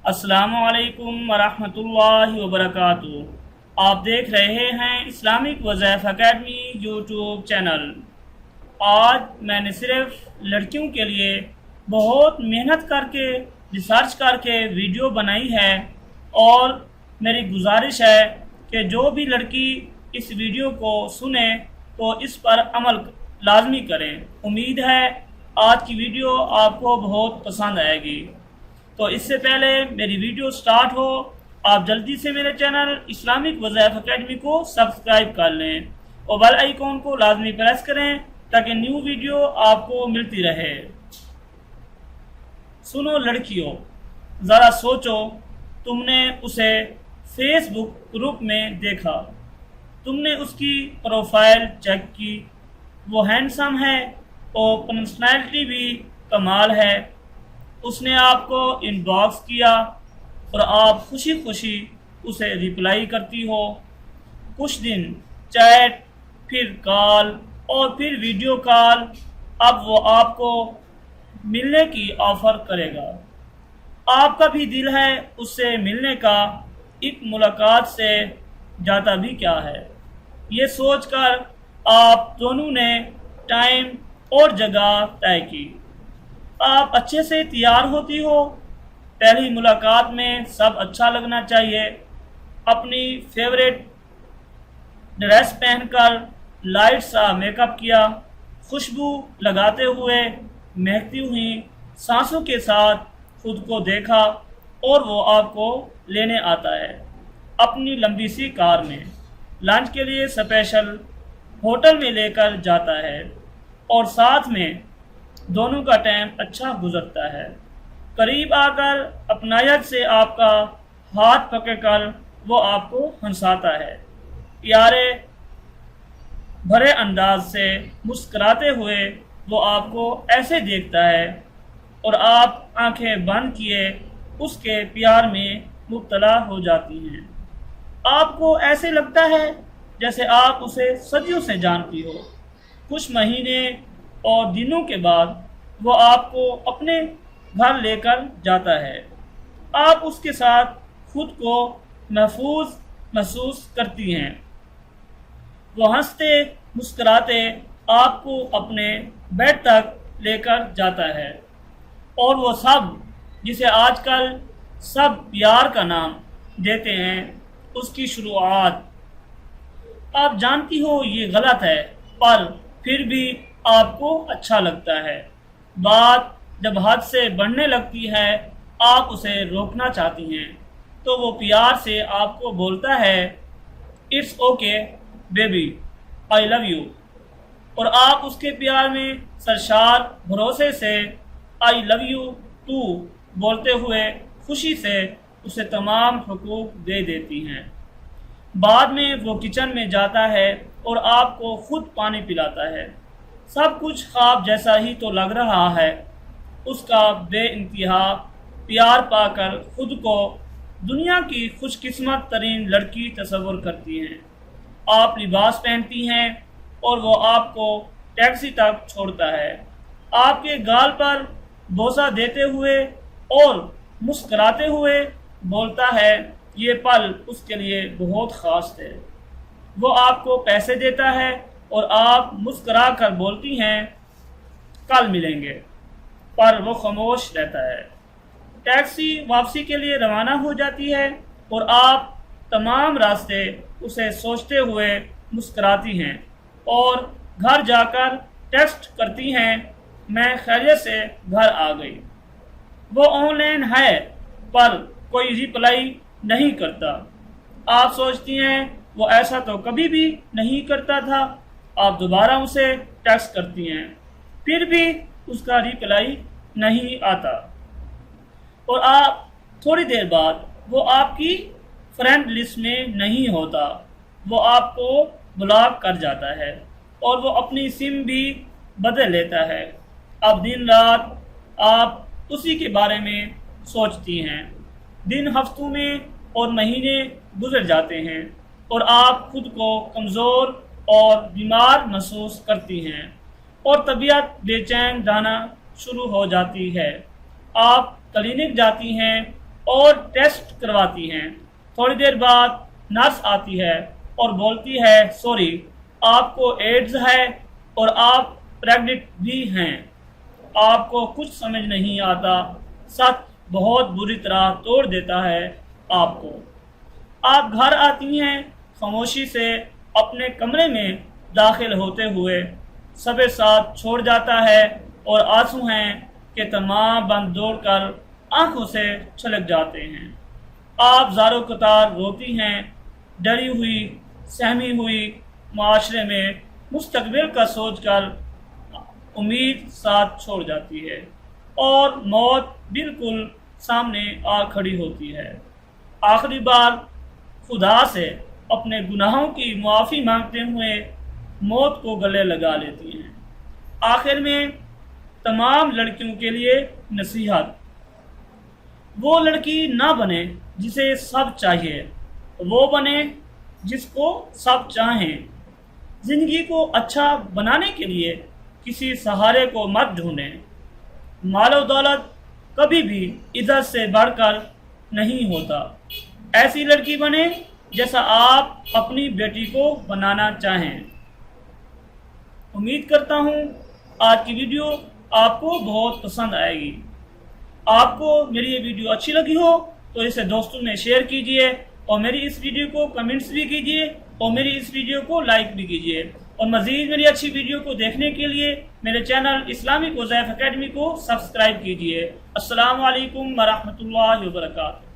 السلام علیکم ورحمۃ اللہ وبرکاتہ۔ آپ دیکھ رہے ہیں اسلامک وظائف اکیڈمی یوٹیوب چینل۔ آج میں نے صرف لڑکیوں کے لیے بہت محنت کر کے ریسرچ کر کے ویڈیو بنائی ہے، اور میری گزارش ہے کہ جو بھی لڑکی اس ویڈیو کو سنے تو اس پر عمل لازمی کریں۔ امید ہے آج کی ویڈیو آپ کو بہت پسند آئے گی۔ تو اس سے پہلے میری ویڈیو سٹارٹ ہو، آپ جلدی سے میرے چینل اسلامک وظائف اکیڈمی کو سبسکرائب کر لیں اور بیل آئیکن کو لازمی پریس کریں تاکہ نیو ویڈیو آپ کو ملتی رہے۔ سنو لڑکیوں، ذرا سوچو، تم نے اسے فیس بک گروپ میں دیکھا، تم نے اس کی پروفائل چیک کی، وہ ہینڈسم ہے اور پرسنالٹی بھی کمال ہے۔ اس نے آپ کو ان باکس کیا اور آپ خوشی خوشی اسے ریپلائی کرتی ہو۔ کچھ دن چیٹ، پھر کال اور پھر ویڈیو کال۔ اب وہ آپ کو ملنے کی آفر کرے گا۔ آپ کا بھی دل ہے اس سے ملنے کا، ایک ملاقات سے جاتا بھی کیا ہے۔ یہ سوچ کر آپ دونوں نے ٹائم اور جگہ طے کی۔ آپ اچھے سے تیار ہوتی ہو۔ پہلی ملاقات میں سب اچھا لگنا چاہیے۔ اپنی فیوریٹ ڈریس پہن کر لائٹ سا میک اپ کیا، خوشبو لگاتے ہوئے مہکتی ہوئی سانسوں کے ساتھ خود کو دیکھا، اور وہ آپ کو لینے آتا ہے اپنی لمبی سی کار میں۔ لنچ کے لیے اسپیشل ہوٹل میں لے کر جاتا ہے، اور ساتھ میں دونوں کا ٹائم اچھا گزرتا ہے۔ قریب آ کر اپنائیت سے آپ کا ہاتھ پکڑ کر وہ آپ کو ہنساتا ہے، پیارے بھرے انداز سے مسکراتے ہوئے وہ آپ کو ایسے دیکھتا ہے، اور آپ آنکھیں بند کیے اس کے پیار میں مبتلا ہو جاتی ہیں۔ آپ کو ایسے لگتا ہے جیسے آپ اسے صدیوں سے جانتی ہو۔ کچھ مہینے اور دنوں کے بعد وہ آپ کو اپنے گھر لے کر جاتا ہے۔ آپ اس کے ساتھ خود کو محفوظ محسوس کرتی ہیں۔ وہ ہنستے مسکراتے آپ کو اپنے بیڈ تک لے کر جاتا ہے، اور وہ سب جسے آج کل سب پیار کا نام دیتے ہیں، اس کی شروعات۔ آپ جانتی ہو یہ غلط ہے، پر پھر بھی آپ کو اچھا لگتا ہے۔ بات جب حد سے بڑھنے لگتی ہے، آپ اسے روکنا چاہتی ہیں، تو وہ پیار سے آپ کو بولتا ہے it's okay baby, I love you, اور آپ اس کے پیار میں سرشار بھروسے سے آئی لو یو ٹو بولتے ہوئے خوشی سے اسے تمام حقوق دے دیتی ہیں۔ بعد میں وہ کچن میں جاتا ہے اور آپ کو خود پانی پلاتا ہے۔ سب کچھ خواب جیسا ہی تو لگ رہا ہے۔ اس کا بے انتہا پیار پا کر خود کو دنیا کی خوش قسمت ترین لڑکی تصور کرتی ہیں۔ آپ لباس پہنتی ہیں اور وہ آپ کو ٹیکسی تک چھوڑتا ہے، آپ کے گال پر بوسہ دیتے ہوئے اور مسکراتے ہوئے بولتا ہے یہ پل اس کے لیے بہت خاص تھے۔ وہ آپ کو پیسے دیتا ہے اور آپ مسکرا کر بولتی ہیں کل ملیں گے، پر وہ خاموش رہتا ہے۔ ٹیکسی واپسی کے لیے روانہ ہو جاتی ہے، اور آپ تمام راستے اسے سوچتے ہوئے مسکراتی ہیں، اور گھر جا کر ٹیکسٹ کرتی ہیں میں خیریت سے گھر آ گئی۔ وہ آن لائن ہے پر کوئی ریپلائی نہیں کرتا۔ آپ سوچتی ہیں وہ ایسا تو کبھی بھی نہیں کرتا تھا۔ آپ دوبارہ اسے ٹیکسٹ کرتی ہیں، پھر بھی اس کا ریپلائی نہیں آتا، اور آپ تھوڑی دیر بعد وہ آپ کی فرینڈ لسٹ میں نہیں ہوتا۔ وہ آپ کو بلاک کر جاتا ہے، اور وہ اپنی سم بھی بدل لیتا ہے۔ اب دن رات آپ اسی کے بارے میں سوچتی ہیں۔ دن ہفتوں میں اور مہینے گزر جاتے ہیں، اور آپ خود کو کمزور اور بیمار محسوس کرتی ہیں، اور طبیعت بے چین رہنا شروع ہو جاتی ہے۔ آپ کلینک جاتی ہیں اور ٹیسٹ کرواتی ہیں۔ تھوڑی دیر بعد نرس آتی ہے اور بولتی ہے سوری آپ کو ایڈز ہے اور آپ پریگننٹ بھی ہیں۔ آپ کو کچھ سمجھ نہیں آتا، سچ بہت بری طرح توڑ دیتا ہے آپ کو۔ آپ گھر آتی ہیں، خاموشی سے اپنے کمرے میں داخل ہوتے ہوئے سب ساتھ چھوڑ جاتا ہے اور آنسو ہیں کہ تمام بند دوڑ کر آنکھوں سے چھلک جاتے ہیں۔ آپ زاروں قطار روتی ہیں، ڈری ہوئی، سہمی ہوئی۔ معاشرے میں مستقبل کا سوچ کر امید ساتھ چھوڑ جاتی ہے اور موت بالکل سامنے آ کھڑی ہوتی ہے۔ آخری بار خدا سے اپنے گناہوں کی معافی مانگتے ہوئے موت کو گلے لگا لیتی ہیں۔ آخر میں تمام لڑکیوں کے لیے نصیحت: وہ لڑکی نہ بنے جسے سب چاہیے، وہ بنے جس کو سب چاہیں۔ زندگی کو اچھا بنانے کے لیے کسی سہارے کو مت ڈھونڈیں۔ مال و دولت کبھی بھی عزت سے بڑھ کر نہیں ہوتا۔ ایسی لڑکی بنے جیسا آپ اپنی بیٹی کو بنانا چاہیں۔ امید کرتا ہوں آج کی ویڈیو آپ کو بہت پسند آئے گی۔ آپ کو میری یہ ویڈیو اچھی لگی ہو تو اسے دوستوں میں شیئر کیجئے اور میری اس ویڈیو کو کمنٹس بھی کیجئے اور میری اس ویڈیو کو لائک بھی کیجئے، اور مزید میری اچھی ویڈیو کو دیکھنے کے لیے میرے چینل اسلامک حذیف اکیڈمی کو سبسکرائب کیجئے۔ السلام علیکم ورحمۃ اللہ وبرکاتہ۔